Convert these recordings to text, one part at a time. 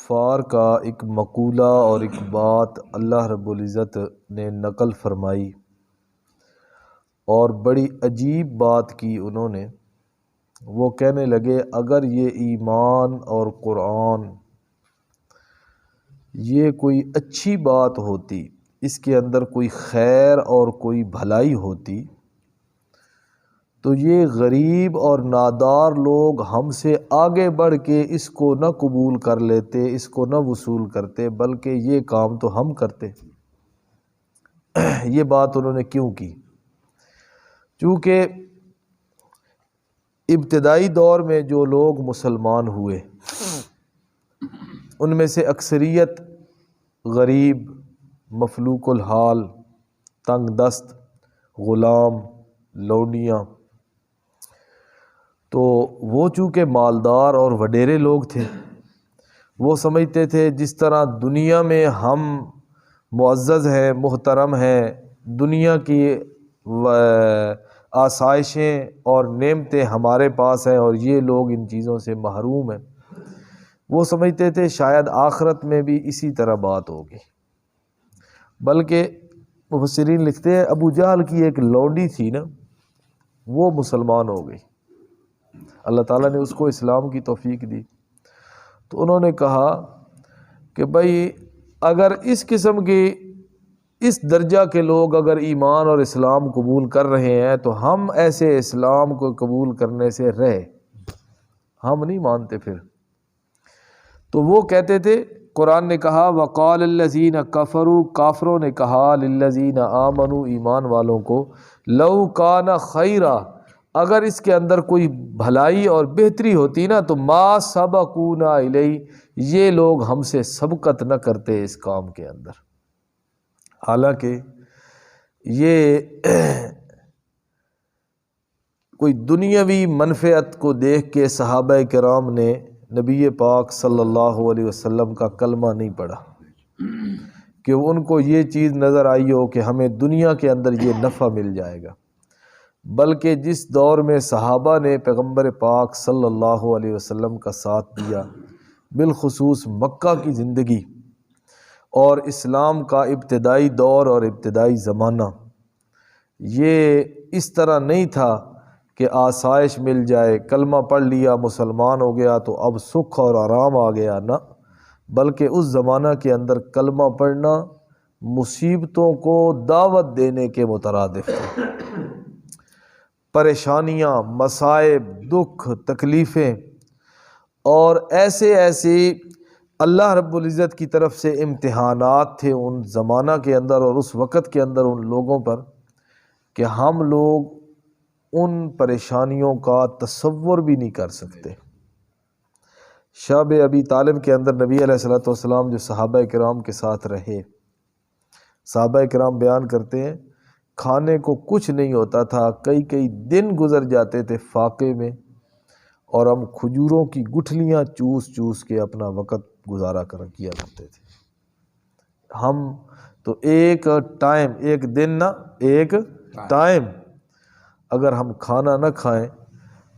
کفار کا ایک مقولہ اور ایک بات اللہ رب العزت نے نقل فرمائی، اور بڑی عجیب بات کی انہوں نے۔ وہ کہنے لگے اگر یہ ایمان اور قرآن یہ کوئی اچھی بات ہوتی، اس کے اندر کوئی خیر اور کوئی بھلائی ہوتی، تو یہ غریب اور نادار لوگ ہم سے آگے بڑھ کے اس کو نہ قبول کر لیتے، اس کو نہ وصول کرتے، بلکہ یہ کام تو ہم کرتے۔ یہ بات انہوں نے کیوں کی؟ چونکہ ابتدائی دور میں جو لوگ مسلمان ہوئے ان میں سے اکثریت غریب، مفلوک الحال، تنگ دست، غلام، لونڈیاں، تو وہ چونکہ مالدار اور وڈیرے لوگ تھے، وہ سمجھتے تھے جس طرح دنیا میں ہم معزز ہیں، محترم ہیں، دنیا کی آسائشیں اور نعمتیں ہمارے پاس ہیں اور یہ لوگ ان چیزوں سے محروم ہیں، وہ سمجھتے تھے شاید آخرت میں بھی اسی طرح بات ہوگی۔ بلکہ مفسرین لکھتے ہیں ابو جہل کی ایک لونڈی تھی نا، وہ مسلمان ہو گئی، اللہ تعالیٰ نے اس کو اسلام کی توفیق دی۔ تو انہوں نے کہا کہ بھائی اگر اس قسم کی اس درجہ کے لوگ اگر ایمان اور اسلام قبول کر رہے ہیں تو ہم ایسے اسلام کو قبول کرنے سے رہے، ہم نہیں مانتے پھر۔ تو وہ کہتے تھے، قرآن نے کہا وقال الذین کفروا، کافروں نے کہا للذین آمنوا، ایمان والوں کو، لو کان خیرا، اگر اس کے اندر کوئی بھلائی اور بہتری ہوتی نا تو ما سبقونا الیہ، یہ لوگ ہم سے سبقت نہ کرتے اس کام کے اندر۔ حالانکہ یہ کوئی دنیاوی منفعت کو دیکھ کے صحابہ کرام نے نبی پاک صلی اللہ علیہ وسلم کا کلمہ نہیں پڑھا، کہ ان کو یہ چیز نظر آئی ہو کہ ہمیں دنیا کے اندر یہ نفع مل جائے گا، بلکہ جس دور میں صحابہ نے پیغمبر پاک صلی اللہ علیہ وسلم کا ساتھ دیا، بالخصوص مکہ کی زندگی اور اسلام کا ابتدائی دور اور ابتدائی زمانہ، یہ اس طرح نہیں تھا کہ آسائش مل جائے، کلمہ پڑھ لیا مسلمان ہو گیا تو اب سکھ اور آرام آ گیا، نہ، بلکہ اس زمانہ کے اندر کلمہ پڑھنا مصیبتوں کو دعوت دینے کے مترادف تھا۔ پریشانیاں، مصائب، دکھ، تکلیفیں اور ایسے اللہ رب العزت کی طرف سے امتحانات تھے ان زمانہ کے اندر اور اس وقت کے اندر ان لوگوں پر، کہ ہم لوگ ان پریشانیوں کا تصور بھی نہیں کر سکتے۔ شب ابی طالب کے اندر نبی علیہ السلام جو صحابہ کرام کے ساتھ رہے، صحابہ کرام بیان کرتے ہیں کھانے کو کچھ نہیں ہوتا تھا، کئی دن گزر جاتے تھے فاقے میں، اور ہم کھجوروں کی گٹھلیاں چوس کے اپنا وقت گزارا کیا کرتے تھے۔ ہم تو ایک دن نہ ایک ٹائم اگر ہم کھانا نہ کھائیں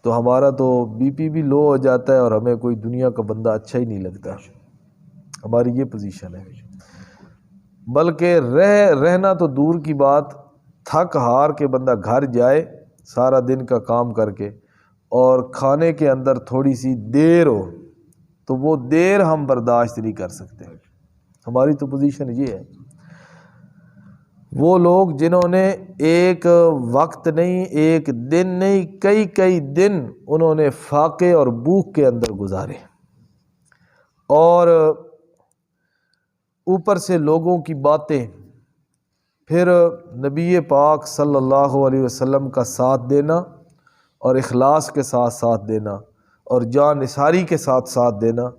تو ہمارا تو بی پی بھی لو ہو جاتا ہے اور ہمیں کوئی دنیا کا بندہ اچھا ہی نہیں لگتا، ہماری یہ پوزیشن ہے۔ بلکہ رہنا تو دور کی بات، تھک ہار کے بندہ گھر جائے سارا دن کا کام کر کے اور کھانے کے اندر تھوڑی سی دیر ہو تو وہ دیر ہم برداشت نہیں کر سکتے، ہماری تو پوزیشن یہ ہے۔ وہ لوگ جنہوں نے ایک وقت نہیں، ایک دن نہیں، کئی دن انہوں نے فاقے اور بھوک کے اندر گزارے، اور اوپر سے لوگوں کی باتیں، پھر نبی پاک صلی اللہ علیہ وسلم کا ساتھ دینا اور اخلاص کے ساتھ دینا اور جان نثاری کے ساتھ دینا،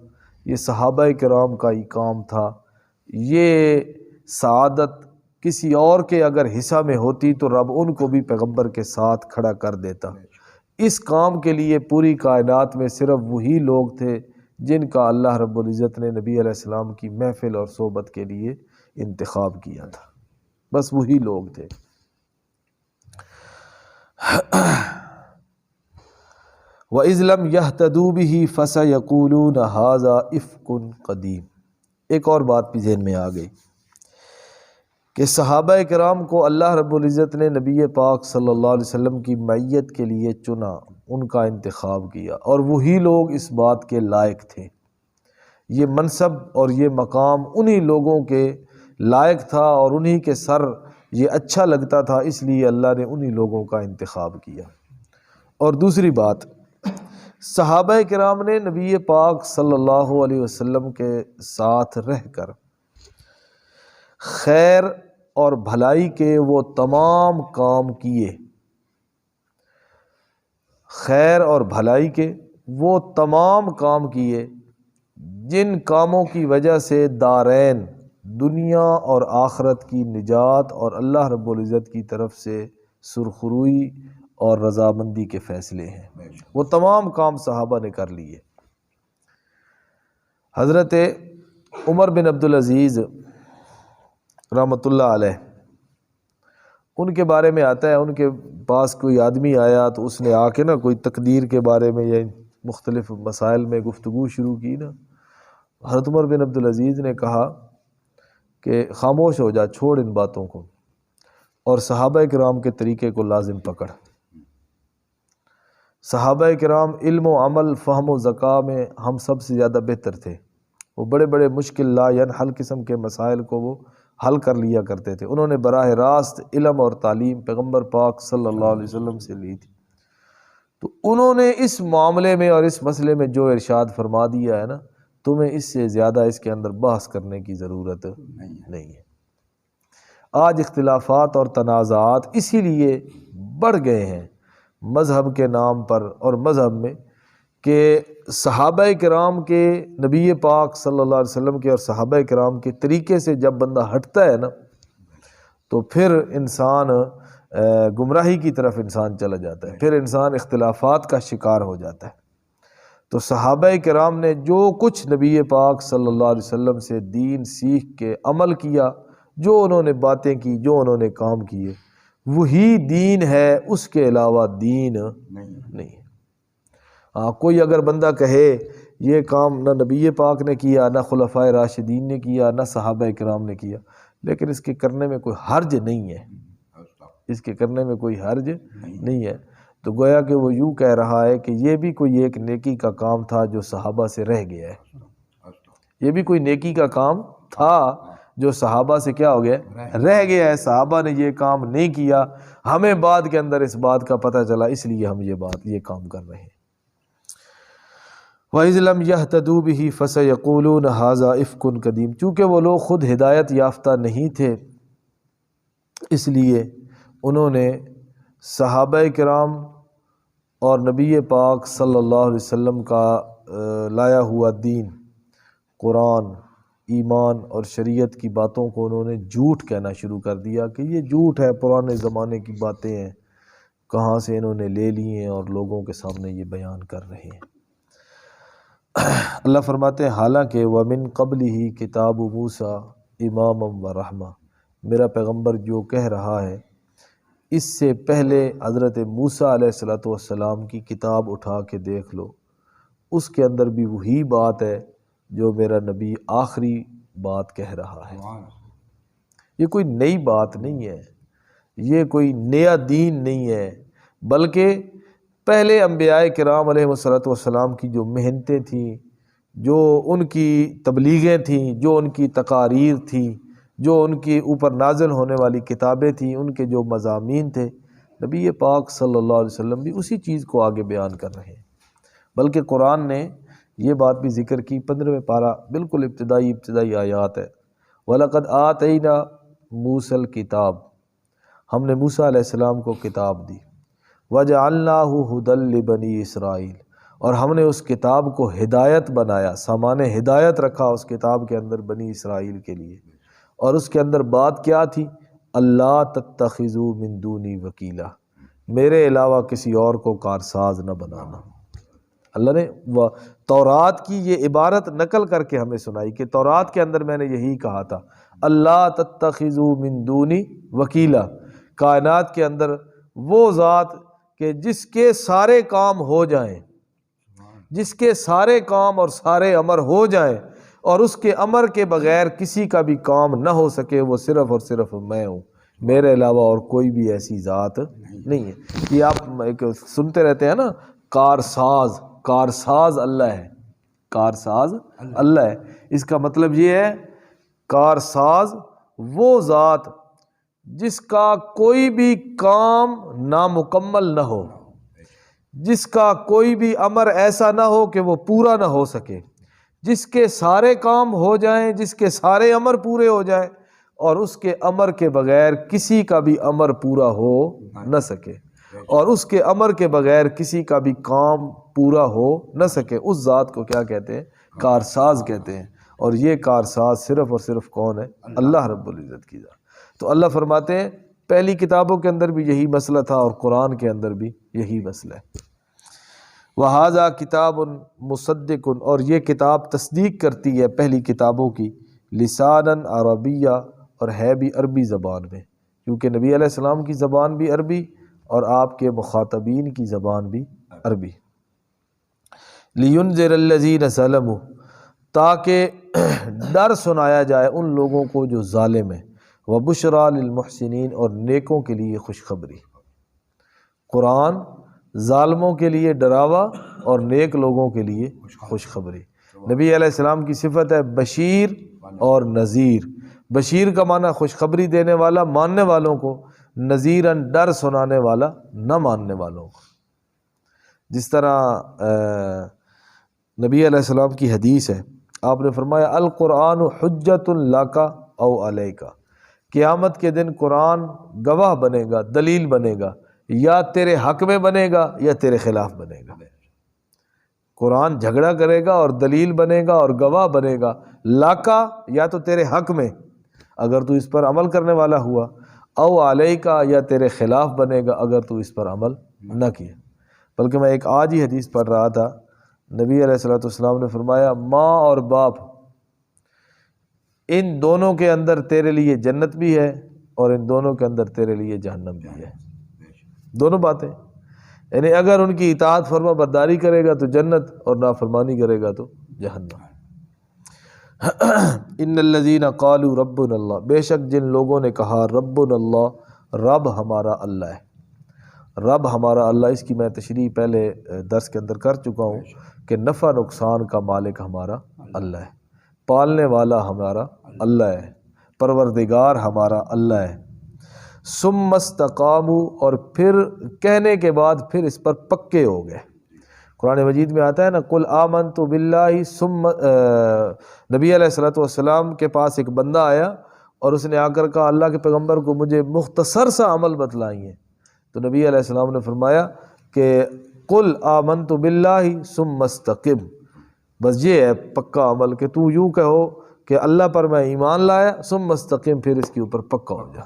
یہ صحابہ کرام کا ہی کام تھا۔ یہ سعادت کسی اور کے اگر حصہ میں ہوتی تو رب ان کو بھی پیغمبر کے ساتھ کھڑا کر دیتا۔ اس کام کے لیے پوری کائنات میں صرف وہی لوگ تھے جن کا اللہ رب العزت نے نبی علیہ السلام کی محفل اور صحبت کے لیے انتخاب کیا تھا، بس وہی لوگ تھے۔ وَإِذْ لَمْ يَهْتَدُوا بِهِ فَسَيَقُولُونَ هَذَا إِفْكٌ قَدِيمٌ۔ ایک اور بات بھی ذہن میں آ گئی کہ صحابہ کرام کو اللہ رب العزت نے نبی پاک صلی اللہ علیہ وسلم کی معیت کے لیے چنا، ان کا انتخاب کیا، اور وہی لوگ اس بات کے لائق تھے۔ یہ منصب اور یہ مقام انہی لوگوں کے لائق تھا اور انہی کے سر یہ اچھا لگتا تھا، اس لیے اللہ نے انہی لوگوں کا انتخاب کیا۔ اور دوسری بات، صحابہ کرام نے نبی پاک صلی اللہ علیہ وسلم کے ساتھ رہ کر خیر اور بھلائی کے وہ تمام کام کیے، خیر اور بھلائی کے وہ تمام کام کیے جن کاموں کی وجہ سے دارین، دنیا اور آخرت کی نجات اور اللہ رب العزت کی طرف سے سرخروئی اور رضامندی کے فیصلے ہیں، وہ تمام کام صحابہ نے کر لیے۔ حضرت عمر بن عبدالعزیز رحمۃ اللہ علیہ، ان کے بارے میں آتا ہے، ان کے پاس کوئی آدمی آیا تو اس نے آ کے نا کوئی تقدیر کے بارے میں یا مختلف مسائل میں گفتگو شروع کی نا، حضرت عمر بن عبدالعزیز نے کہا کہ خاموش ہو جا، چھوڑ ان باتوں کو، اور صحابہ کرام کے طریقے کو لازم پکڑ۔ صحابہ کرام علم و عمل، فہم و ذکا میں ہم سب سے زیادہ بہتر تھے، وہ بڑے بڑے مشکل لا ینحل قسم کے مسائل کو وہ حل کر لیا کرتے تھے، انہوں نے براہ راست علم اور تعلیم پیغمبر پاک صلی اللہ علیہ وسلم سے لی تھی۔ تو انہوں نے اس معاملے میں اور اس مسئلے میں جو ارشاد فرما دیا ہے نا، تمہیں اس سے زیادہ اس کے اندر بحث کرنے کی ضرورت نہیں ہے۔ آج اختلافات اور تنازعات اسی لیے بڑھ گئے ہیں مذہب کے نام پر اور مذہب میں، کہ صحابہ کرام کے، نبی پاک صلی اللہ علیہ وسلم کے اور صحابہ کرام کے طریقے سے جب بندہ ہٹتا ہے نا، تو پھر انسان گمراہی کی طرف انسان چلا جاتا ہے، پھر انسان اختلافات کا شکار ہو جاتا ہے۔ تو صحابہ کرام نے جو کچھ نبی پاک صلی اللہ علیہ وسلم سے دین سیکھ کے عمل کیا، جو انہوں نے باتیں کی، جو انہوں نے کام کیے، وہی دین ہے، اس کے علاوہ دین نہیں ہے۔ ہاں، کوئی اگر بندہ کہے یہ کام نہ نبی پاک نے کیا، نہ خلفائے راشدین نے کیا، نہ صحابہ کرام نے کیا، لیکن اس کے کرنے میں کوئی حرج نہیں ہے، اس کے کرنے میں کوئی حرج نہیں ہے، تو گویا کہ وہ یوں کہہ رہا ہے کہ یہ بھی کوئی ایک نیکی کا کام تھا جو صحابہ سے رہ گیا ہے، یہ بھی کوئی نیکی کا کام تھا جو صحابہ سے کیا ہو گیا، رہ گیا ہے، صحابہ نے یہ کام نہیں کیا، ہمیں بعد کے اندر اس بات کا پتہ چلا، اس لیے ہم یہ کام کر رہے ہیں۔ وَإِذْ لَمْ يَهْتَدُوا بِهِ فَسَيَقُولُونَ هَذَا إِفْكٌ قَدِيمٌ۔ چونکہ وہ لوگ خود ہدایت یافتہ نہیں تھے، اس لیے انہوں نے صحابہ کرام اور نبی پاک صلی اللہ علیہ وسلم کا لایا ہوا دین، قرآن، ایمان اور شریعت کی باتوں کو انہوں نے جھوٹ کہنا شروع کر دیا کہ یہ جھوٹ ہے، پرانے زمانے کی باتیں ہیں، کہاں سے انہوں نے لے لی ہیں اور لوگوں کے سامنے یہ بیان کر رہے ہیں۔ اللہ فرماتے ہیں حالانکہ وَمِن قَبْلِهِ كِتَابُ مُوسَىٰ إِمَامًا وَرَحْمَةً، میرا پیغمبر جو کہہ رہا ہے، اس سے پہلے حضرت موسیٰ علیہ السلام کی کتاب اٹھا کے دیکھ لو، اس کے اندر بھی وہی بات ہے جو میرا نبی آخری بات کہہ رہا ہے۔ یہ کوئی نئی بات نہیں ہے، یہ کوئی نیا دین نہیں ہے، بلکہ پہلے انبیاء کرام علیہ السلام کی جو محنتیں تھیں، جو ان کی تبلیغیں تھیں، جو ان کی تقاریر تھیں، جو ان کے اوپر نازل ہونے والی کتابیں تھیں، ان کے جو مضامین تھے، نبی پاک صلی اللہ علیہ وسلم بھی اسی چیز کو آگے بیان کر رہے ہیں۔ بلکہ قرآن نے یہ بات بھی ذکر کی، 15ویں پارہ بالکل ابتدائی آیات ہے، وَلَقَدْ آتَيْنَا مُوسَى الْكِتَابَ، ہم نے موسیٰ علیہ السلام کو کتاب دی، وَجَعَلْنَاهُ هُدًى لِبَنِي إِسرائیل، اور ہم نے اس کتاب کو ہدایت بنایا، سامان ہدایت رکھا اس کتاب کے اندر بنی اسرائیل کے لیے، اور اس کے اندر بات کیا تھی، اللہ تتخذوا من دونی وکیلا، میرے علاوہ کسی اور کو کارساز نہ بنانا۔ اللہ نے تورات کی یہ عبارت نقل کر کے ہمیں سنائی کہ تورات کے اندر میں نے یہی کہا تھا، اللہ تتخذوا من دونی وکیلا، کائنات کے اندر وہ ذات کہ جس کے سارے کام ہو جائیں، جس کے سارے کام اور سارے امر ہو جائیں اور اس کے امر کے بغیر کسی کا بھی کام نہ ہو سکے، وہ صرف اور صرف میں ہوں، میرے علاوہ اور کوئی بھی ایسی ذات نہیں ہے۔ یہ آپ ایک سنتے رہتے ہیں نا، کارساز، کارساز اللہ ہے، کارساز اللہ ہے۔ اس کا مطلب یہ ہے کارساز وہ ذات جس کا کوئی بھی کام نامکمل نہ ہو، جس کا کوئی بھی امر ایسا نہ ہو کہ وہ پورا نہ ہو سکے، جس کے سارے کام ہو جائیں، جس کے سارے امر پورے ہو جائیں اور اس کے امر کے بغیر کسی کا بھی امر پورا ہو نہ سکے، اور اس کے امر کے بغیر کسی کا بھی کام پورا ہو نہ سکے، اس ذات کو کیا کہتے ہیں؟ کارساز کہتے ہیں۔ اور یہ کارساز صرف اور صرف کون ہے؟ اللہ رب العزت کی ذات۔ تو اللہ فرماتے ہیں پہلی کتابوں کے اندر بھی یہی مسئلہ تھا اور قرآن کے اندر بھی یہی مسئلہ ہے۔ وَهَذَا كِتَابٌ مُصَدِّقٌ، اور یہ کتاب تصدیق کرتی ہے پہلی کتابوں کی، لسانًا عربیہ، اور ہے بھی عربی زبان میں، کیونکہ نبی علیہ السلام کی زبان بھی عربی اور آپ کے مخاطبین کی زبان بھی عربی۔ لِيُنذِرَ الَّذِينَ ظَلَمُوا، تاکہ ڈر سنایا جائے ان لوگوں کو جو ظالم ہیں، وَبُشْرَى لِلْمُحْسِنِينَ، اور نیکوں کے لیے خوشخبری۔ قرآن ظالموں کے لیے ڈراوا اور نیک لوگوں کے لیے خوشخبری۔ نبی علیہ السلام کی صفت ہے بشیر اور نذیر۔ بشیر کا معنی خوشخبری دینے والا ماننے والوں کو، نذیراً ڈر سنانے والا نہ ماننے والوں کو۔ جس طرح نبی علیہ السلام کی حدیث ہے، آپ نے فرمایا القرآن حجۃ لک او علیک، قیامت کے دن قرآن گواہ بنے گا، دلیل بنے گا، یا تیرے حق میں بنے گا یا تیرے خلاف بنے گا۔ قرآن جھگڑا کرے گا اور دلیل بنے گا اور گواہ بنے گا، لاکا یا تو تیرے حق میں اگر تو اس پر عمل کرنے والا ہوا، او علیکا یا تیرے خلاف بنے گا اگر تو اس پر عمل نہ کیا۔ بلکہ میں ایک آج ہی حدیث پڑھ رہا تھا، نبی علیہ السلام نے فرمایا ماں اور باپ ان دونوں کے اندر تیرے لیے جنت بھی ہے اور ان دونوں کے اندر تیرے لیے جہنم بھی ہے۔ دونوں باتیں، یعنی اگر ان کی اطاعت فرما برداری کرے گا تو جنت اور نافرمانی کرے گا تو جہنم۔ ان الذین قالوا ربنا اللہ، بے شک جن لوگوں نے کہا ربنا اللہ، رب ہمارا اللہ ہے، رب ہمارا اللہ، اس کی میں تشریح پہلے درس کے اندر کر چکا ہوں کہ نفع نقصان کا مالک ہمارا اللہ ہے، پالنے والا ہمارا اللہ ہے، پروردگار ہمارا اللہ ہے۔ ثم استقاموا، اور پھر کہنے کے بعد پھر اس پر پکے ہو گئے۔ قرآن مجید میں آتا ہے نا قل آمنت باللہ، ثم نبی علیہ السلام کے پاس ایک بندہ آیا اور اس نے آ کر کہا اللہ کے پیغمبر کو مجھے مختصر سا عمل بتلائیے، تو نبی علیہ السلام نے فرمایا کہ قل آمنت باللہ ثم استقم، بس یہ ہے پکا عمل کہ تو یوں کہو کہ اللہ پر میں ایمان لایا، ثم استقم، پھر اس کے اوپر پکا ہو جا۔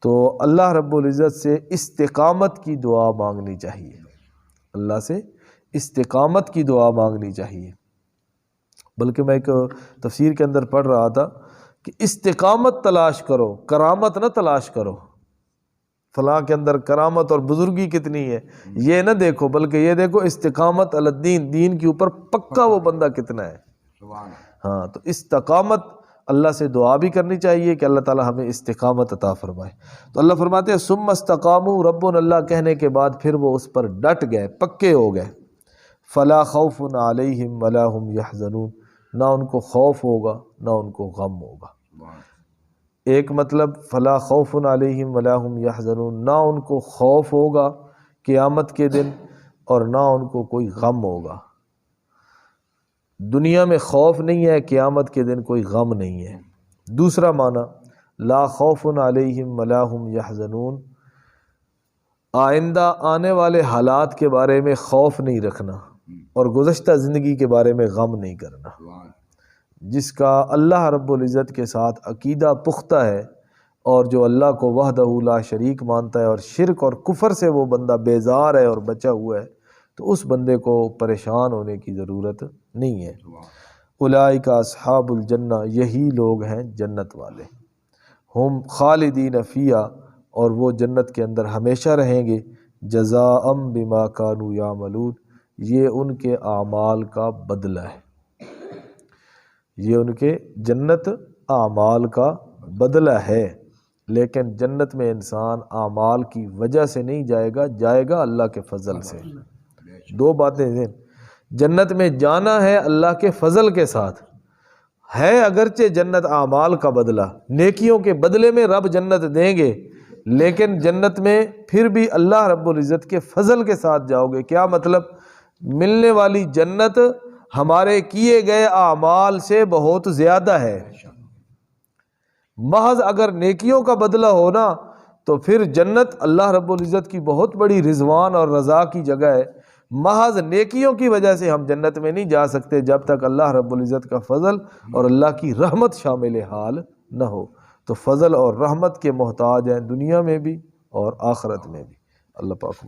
تو اللہ رب العزت سے استقامت کی دعا مانگنی چاہیے، اللہ سے استقامت کی دعا مانگنی چاہیے۔ بلکہ میں ایک تفسیر کے اندر پڑھ رہا تھا کہ استقامت تلاش کرو، کرامت نہ تلاش کرو، فلاں کے اندر کرامت اور بزرگی کتنی ہے یہ نہ دیکھو، بلکہ یہ دیکھو استقامت علی الدین، دین کے اوپر پکا وہ بندہ کتنا ہے۔ ہاں، تو استقامت اللہ سے دعا بھی کرنی چاہیے کہ اللہ تعالی ہمیں استقامت عطا فرمائے۔ تو اللہ فرماتے ہیں ثم استقاموا، ربنا اللہ کہنے کے بعد پھر وہ اس پر ڈٹ گئے، پکے ہو گئے۔ فلا خوف علیہم ولا هم یحزنون، نہ ان کو خوف ہوگا نہ ان کو غم ہوگا۔ ایک مطلب فلا خوف علیہم ولا هم یحزنون، نہ ان کو خوف ہوگا قیامت کے دن اور نہ ان کو کوئی غم ہوگا۔ دنیا میں خوف نہیں ہے، قیامت کے دن کوئی غم نہیں ہے۔ دوسرا معنی لا خوف علیہم ولا هم یحزنون، آئندہ آنے والے حالات کے بارے میں خوف نہیں رکھنا اور گزشتہ زندگی کے بارے میں غم نہیں کرنا۔ جس کا اللہ رب العزت کے ساتھ عقیدہ پختہ ہے اور جو اللہ کو وحدہ لا شریک مانتا ہے اور شرک اور کفر سے وہ بندہ بیزار ہے اور بچا ہوا ہے، تو اس بندے کو پریشان ہونے کی ضرورت نہیں ہے۔ اولئک اصحاب الجنہ، یہی لوگ ہیں جنت والے، ہم خالدین فیہا، اور وہ جنت کے اندر ہمیشہ رہیں گے، جزاء بما کانوا یعملون، یہ ان کے اعمال کا بدلہ ہے، یہ ان کے جنت اعمال کا بدلہ ہے۔ لیکن جنت میں انسان اعمال کی وجہ سے نہیں جائے گا، جائے گا اللہ کے فضل سے۔ دو باتیں ہیں، جنت میں جانا ہے اللہ کے فضل کے ساتھ، ہے اگرچہ جنت اعمال کا بدلہ، نیکیوں کے بدلے میں رب جنت دیں گے، لیکن جنت میں پھر بھی اللہ رب العزت کے فضل کے ساتھ جاؤ گے۔ کیا مطلب؟ ملنے والی جنت ہمارے کیے گئے اعمال سے بہت زیادہ ہے۔ محض اگر نیکیوں کا بدلہ ہونا تو پھر جنت اللہ رب العزت کی بہت بڑی رضوان اور رضا کی جگہ ہے۔ محض نیکیوں کی وجہ سے ہم جنت میں نہیں جا سکتے جب تک اللہ رب العزت کا فضل اور اللہ کی رحمت شامل حال نہ ہو۔ تو فضل اور رحمت کے محتاج ہیں دنیا میں بھی اور آخرت میں بھی۔ اللہ پاک